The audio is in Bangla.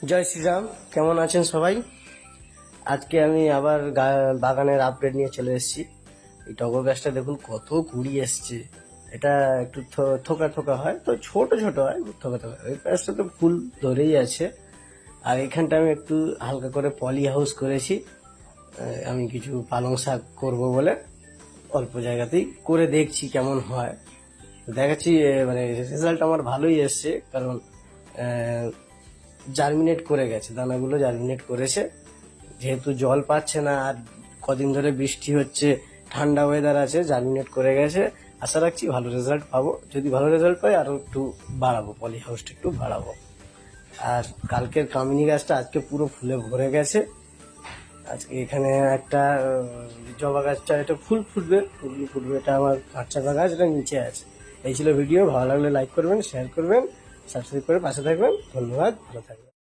জয় শ্রীরাম। কেমন আছেন সবাই? আজকে আমি আবার বাগানের আপডেট নিয়ে চলে এসেছি। এই টগর গাছটা দেখুন কত কুড়ি এসছে। এটা একটু থোকা থোকা হয়, তো ছোট ছোট হয়, থোকা থোকা। ওই গাছটা তো ফুল ধরেই আছে। আর এখানটা আমি একটু হালকা করে পলি হাউস করেছি। আমি কিছু পালং শাক করবো বলে অল্প জায়গাতেই করে দেখছি কেমন হয়। দেখাচ্ছি, মানে রেজাল্ট আমার ভালোই এসছে, কারণ জার্মিনেট করে গেছে, দানাগুলো জার্মিনেট করেছে। যেহেতু জল পাচ্ছে না আর কদিন ধরে বৃষ্টি হচ্ছে, ঠান্ডা ওয়েদার আছে, জার্মিনেট করে গেছে। আশা রাখছি ভালো রেজাল্ট পাবো। যদি ভালো রেজাল্ট পাই আরো একটু বাড়াবো, পলি হাউসটা একটু বাড়াবো। আর কালকের কামিনী গাছটা আজকে পুরো ফুলে ভরে গেছে। আজকে এখানে একটা জবা গাছটা, এটা ফুল ফুটবে, ফুলগুলো ফুটবে। এটা আমার কাঁচা গাছ, এটা নিচে আছে। এই ছিল ভিডিও। ভালো লাগলে লাইক করবেন, শেয়ার করবেন, সাবস্ক্রাইব করে পাশে থাকবেন। ধন্যবাদ, ভালো থাকবেন।